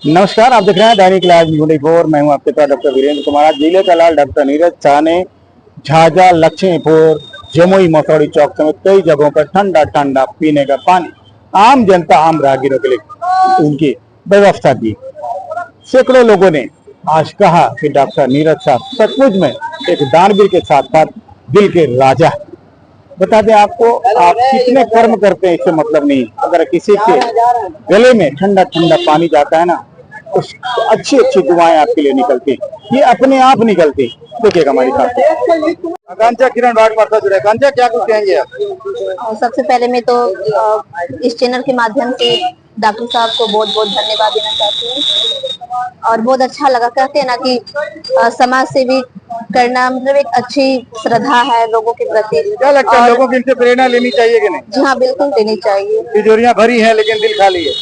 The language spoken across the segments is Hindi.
नमस्कार, आप देख रहे हैं दैनिक लाइव 24। मैं हूं आपके साथ डॉक्टर वीरेंद्र कुमार। जिले का लाल डॉक्टर नीरज शाह ने झाझा, लक्ष्मीपुर, जमुई, मसौड़ी चौक समेत कई जगहों पर ठंडा ठंडा पीने का पानी आम जनता, आम राहगीरों के लिए उनकी व्यवस्था की। सैकड़ों लोगों ने आज कहा कि डॉक्टर नीरज शाह सचमुच में एक दानवीर के साथ साथ दिल के राजा। बता दें आपको, आप कितने कर्म करते हैं इससे मतलब नहीं। अगर किसी के गले में ठंडा ठंडा पानी जाता है ना, तो अच्छी अच्छी दुआएं आपके लिए निकलती, ये अपने आप निकलती। देखिएगा हमारी साथ आकांक्षा किरण वार्ड जुड़े। आकांक्षा, क्या कुछ कहेंगे आप? सबसे पहले मैं तो इस चैनल के माध्यम से डॉक्टर साहब को बहुत बहुत धन्यवाद देना चाहती हूँ। और बहुत अच्छा लगा, कहते हैं ना कि समाज सेवी करना मतलब एक अच्छी श्रद्धा है लोगों के प्रति। क्या लगता है, लोगों की इनसे प्रेरणा लेनी चाहिए कि नहीं? जी हाँ, बिल्कुल लेनी चाहिए। तिजोरियां भरी हैं लेकिन दिल खाली है।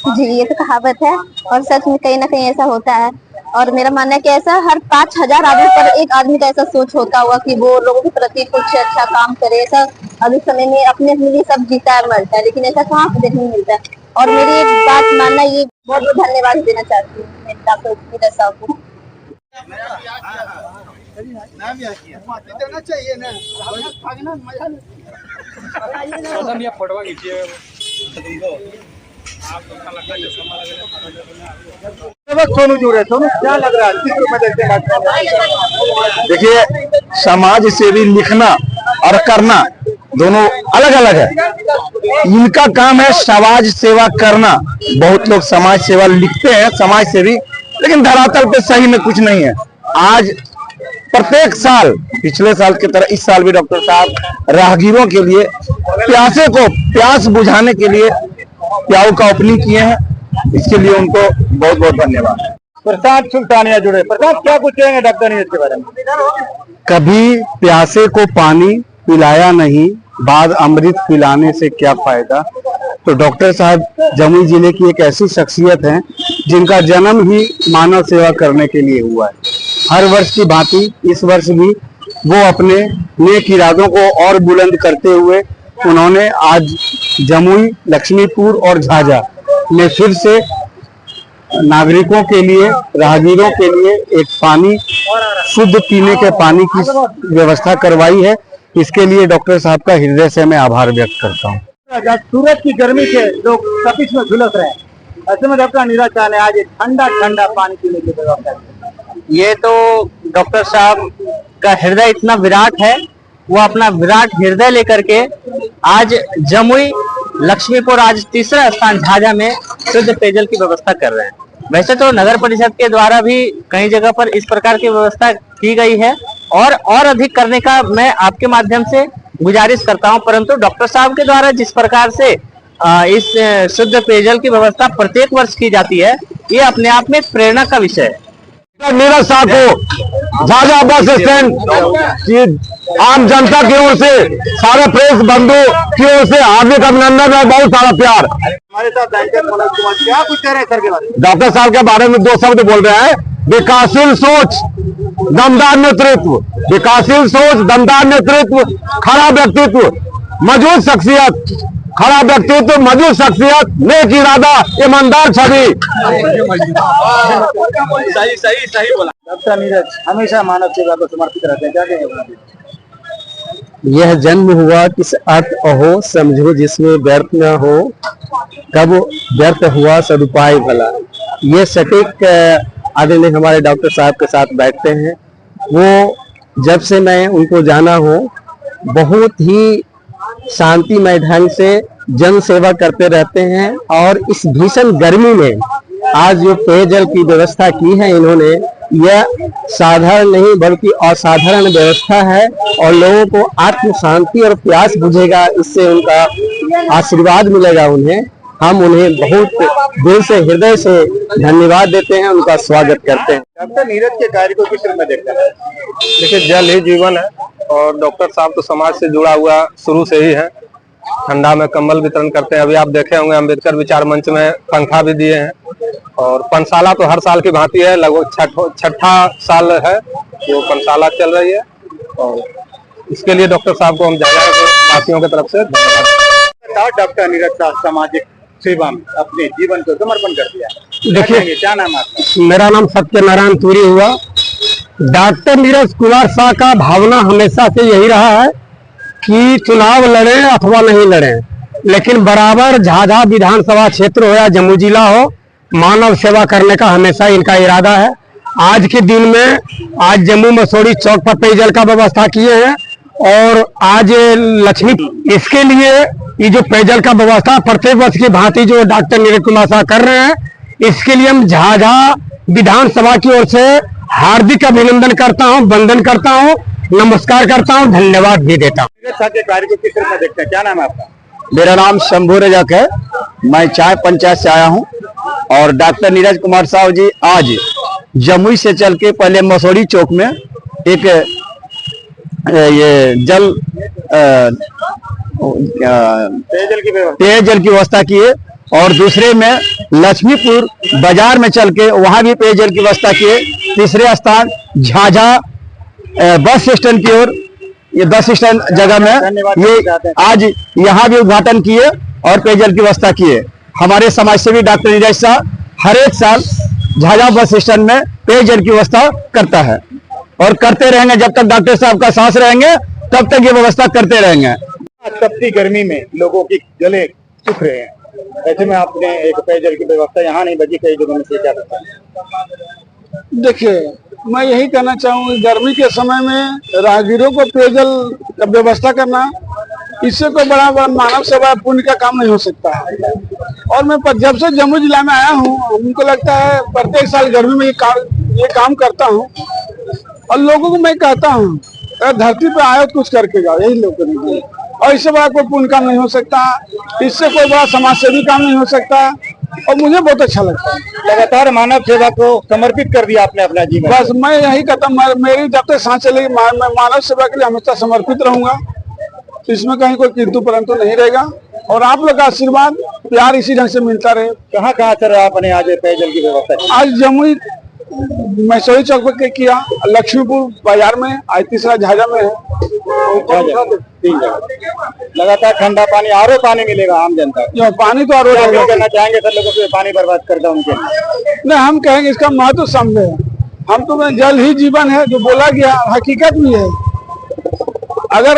जी, ये तो कहावत है और सच में कहीं ना कहीं ऐसा होता है। और मेरा मानना है कि ऐसा हर 5000 आदमी पर एक आदमी का ऐसा सोच होता हुआ कि वो लोगों के प्रति कुछ अच्छा काम करे। ऐसा अभी समय में अपने लिए सब जीता है मरता है, लेकिन ऐसा कहाँ से देखने मिलता है। और मेरी एक बात मानना, ये बहुत बहुत धन्यवाद देना चाहती हूँ मैं डॉक्टर नीरज साहब को। सोनू जुड़े। सोनू, क्या लग रहा है? देखिए, समाज सेवी लिखना और करना दोनों अलग अलग है। इनका काम है समाज सेवा करना। बहुत लोग समाज सेवा लिखते हैं, समाज सेवी, लेकिन धरातल पे सही में कुछ नहीं है। आज प्रत्येक साल, पिछले साल की तरह इस साल भी डॉक्टर साहब राहगीरों के लिए, प्यासे को प्यास बुझाने के लिए प्याऊ का ओपनिंग किए हैं। इसके लिए उनको बहुत बहुत धन्यवाद। प्रसाद सुल्तानिया जुड़े। प्रसाद, क्या कुछ कहेंगे डॉक्टर नीरज के बारे में? कभी प्यासे को पानी पिलाया नहीं, बाद अमृत पिलाने से क्या फायदा। तो डॉक्टर साहब जमुई जिले की एक ऐसी शख्सियत हैं जिनका जन्म ही मानव सेवा करने के लिए हुआ है। हर वर्ष की भांति इस वर्ष भी वो अपने नेक इरादों को और बुलंद करते हुए उन्होंने आज जमुई, लक्ष्मीपुर और झाझा में फिर से नागरिकों के लिए, राहगीरों के लिए एक पानी, शुद्ध पीने के पानी की व्यवस्था करवाई है। इसके लिए डॉक्टर साहब का हृदय से मैं आभार व्यक्त करता हूँ। सूरज की गर्मी से लोग तपिश में झुलस रहे हैं, ऐसे में डॉक्टर नीरज शाह ने आज ठंडा ठंडा पानी पीने की व्यवस्था की। ये तो डॉक्टर साहब का हृदय इतना विराट है, वो अपना विराट हृदय लेकर के आज जमुई, लक्ष्मीपुर, आज तीसरा स्थान झाझा में शुद्ध पेयजल की व्यवस्था कर रहे हैं। वैसे तो नगर परिषद के द्वारा भी कई जगह पर इस प्रकार की व्यवस्था की गई है और अधिक करने का मैं आपके माध्यम से गुजारिश करता हूं, परंतु डॉक्टर साहब के द्वारा जिस प्रकार से इस शुद्ध पेयजल की व्यवस्था प्रत्येक वर्ष की जाती है, ये अपने आप में एक प्रेरणा का विषय है। नीरज साहब को झाझा बस स्टैंड आम जनता की ओर से, सारे प्रेस बंधु की ओर से हार्दिक अभिनंदन और बहुत सारा प्यार। हमारे साथ क्या कुछ कह रहे हैं सर के बारे में? डॉक्टर साहब के बारे में दो शब्द बोल रहे हैं। विकासशील सोच, दमदार नेतृत्व। विकासशील सोच, दमदार नेतृत्व, खड़ा व्यक्तित्व, मजबूत शख्सियत। खड़ा व्यक्तित्व, मजबूत शख्सियत, नेक इरादा, ईमानदार छवि। सही बोला। डॉक्टर नीरज हमेशा मानव सेवा को समर्पित रहते हैं, क्या कहेंगे? यह जन्म हुआ किस अर्थ अहो, समझो जिसमें व्यर्थ न हो, कब व्यर्थ हुआ सदुपाय भला। ये सटीक आदरणीय हमारे डॉक्टर साहब के साथ बैठते हैं। वो जब से मैं उनको जाना हूँ, बहुत ही शांतिमय ढंग से जन सेवा करते रहते हैं। और इस भीषण गर्मी में आज जो पेयजल की व्यवस्था की है इन्होंने, यह साधारण नहीं बल्कि असाधारण व्यवस्था है। और लोगों को आत्म शांति और प्यास बुझेगा, इससे उनका आशीर्वाद मिलेगा उन्हें। हम उन्हें बहुत दिल से, हृदय से धन्यवाद देते हैं, उनका स्वागत करते हैं। डॉक्टर नीरज के कार्य को किस रूप में देखते हैं? देखिए, जल ही जीवन है और डॉक्टर साहब तो समाज से जुड़ा हुआ शुरू से ही है। ठंडा में कंबल वितरण करते हैं। अभी आप देखे होंगे अम्बेडकर विचार मंच में पंखा भी दिए हैं। और पंचशाला तो हर साल की भांति है, लगभग छठा साल है जो पंचशाला चल रही है। और इसके लिए डॉक्टर साहब को हम झाझा वासियों की तरफ से धन्यवाद। डॉक्टर नीरज शाह सामाजिक सेवा में अपने जीवन को समर्पण कर दिया। देखिए, क्या नाम है आपका? मेरा नाम सत्यनारायण तुरी हुआ। डॉक्टर नीरज कुमार शाह का भावना हमेशा से यही रहा है कि चुनाव लड़े अथवा नहीं लड़े, लेकिन बराबर झाझा विधानसभा क्षेत्र हो या जम्मू जिला हो, मानव सेवा करने का हमेशा इनका इरादा है। आज के दिन में आज जम्मू मसौड़ी चौक पर पेयजल का व्यवस्था किए हैं और आज लक्ष्मी, इसके लिए ये जो पेयजल का व्यवस्था प्रत्येक वर्ष की भांति जो डॉक्टर नीरज कुमार शाह कर रहे हैं, इसके लिए हम झाझा विधानसभा की ओर से हार्दिक अभिनंदन करता हूं, वंदन करता हूं, नमस्कार करता हूं, धन्यवाद भी देता हूं। नीरज शाह के कार्य को किस तरह से देखते हैं? क्या नाम है आपका? मेरा नाम शंभू रजक है, मैं चाय पंचायत से आया हूं और डॉक्टर नीरज कुमार साहब जी आज जमुई से चल के पहले मसौड़ी चौक में एक ये पेयजल की व्यवस्था किए और दूसरे में लक्ष्मीपुर बाजार में चल के वहां भी पेयजल की व्यवस्था किए। तीसरे स्थान झाझा बस स्टैंड की ओर, ये बस स्टैंड जगह में ये आज यहाँ भी उद्घाटन किए और पेयजल की व्यवस्था किए। हमारे समाज सेवी डॉक्टर नीरज शाह हर एक साल झाझा बस स्टैंड में पेयजल की व्यवस्था करता है और करते रहेंगे। जब तक डॉक्टर साहब का सांस रहेंगे तब तक ये व्यवस्था करते रहेंगे। तपती गर्मी में लोगों की गले सूख रहे हैं, ऐसे में आपने एक पेयजल की व्यवस्था यहाँ नहीं बची, कई जगहों में से क्या करता है? देखिए, मैं यही कहना चाहूँगी, गर्मी के समय में राहगीरों को पेयजल का व्यवस्था करना, इससे कोई बड़ा मानव सेवा पुण्य का काम नहीं हो सकता है। और मैं जब से जम्मू जिला में आया हूँ, हमको लगता है प्रत्येक साल गर्मी में ये काम करता हूँ और लोगों को मैं कहता हूँ धरती पे आए तो कुछ करके जाओ, यही लोग करेंगे। और इससे बड़ा कोई पुण्य काम नहीं हो सकता, इससे कोई बड़ा समाज सेवी काम नहीं हो सकता और मुझे बहुत अच्छा लगता है। लगातार मानव सेवा को समर्पित कर दिया आपने अपना जीवन। बस मैं यही कहता हूँ, मेरी जब तक सांस चलेगी मैं मानव सेवा के लिए हमेशा समर्पित रहूंगा, इसमें कहीं कोई किंतु परंतु नहीं रहेगा और आप लोग का आशीर्वाद प्यार इसी ढंग से मिलता रहे। कहाँ कहाँ सर आपने आज पेयजल की व्यवस्था? आज जमुई मसौड़ी चौक पे किया, लक्ष्मीपुर बाजार में, आज तीसरा झाझा में है। 3 जगह लगातार ठंडा पानी, आरओ पानी मिलेगा आम जनता को। पानी तो आरओ करना चाहेंगे सर लोगों से पानी बर्बाद करता उनके? नहीं, हम कहेंगे इसका महत्व समझे। हम तो जल ही जीवन है जो बोला गया, हकीकत भी है। अगर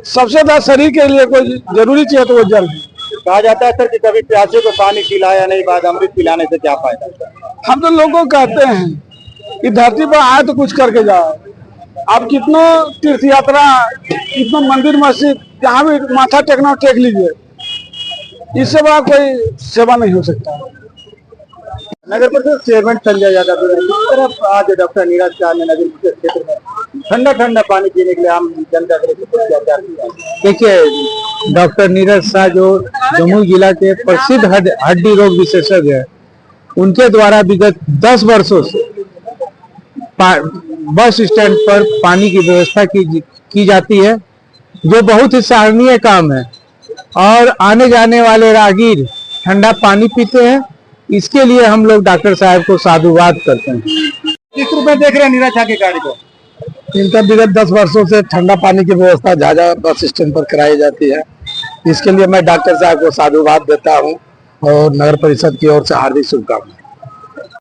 सबसे ज्यादा शरीर के लिए कोई जरूरी चीज है तो वो जल है। कहा जाता है सर कि कभी प्यासे को पानी पिलाया नहीं, बाद अमृत पिलाने से क्या फायदा? हम तो लोगों को कहते हैं कि धरती पर आए तो कुछ करके जाओ। आप कितनों तीर्थ यात्रा, कितनों मंदिर मस्जिद, जहाँ भी माथा टेकना टेक लीजिए, इससे बड़ा कोई सेवा नहीं हो सकता। नगर परिषद चेयरमैन संजय यादव किस तरफ आज डॉक्टर नीरज शाह ने नगर परिषद क्षेत्र में ठंडा ठंडा पानी पीने के लिए आम जनता के लिए क्या किया? देखिए, डॉक्टर नीरज शाह जो जमुई जिला के प्रसिद्ध हड्डी रोग विशेषज्ञ है, उनके द्वारा विगत 10 वर्षों से बस स्टैंड पर पानी की व्यवस्था की जाती है, जो बहुत ही सराहनीय काम है और आने जाने वाले राहगीर ठंडा पानी पीते हैं। इसके लिए हम लोग डॉक्टर साहब को साधुवाद करते हैं। किस रूप में देख रहे हैं नीरज शाह के कार्य को? इनका विगत 10 वर्षों से ठंडा पानी की व्यवस्था झाझा बस स्टैंड पर कराई जाती है। इसके लिए मैं डॉक्टर साहब को साधुवाद देता हूं और नगर परिषद की ओर से हार्दिक शुभकामनाएं।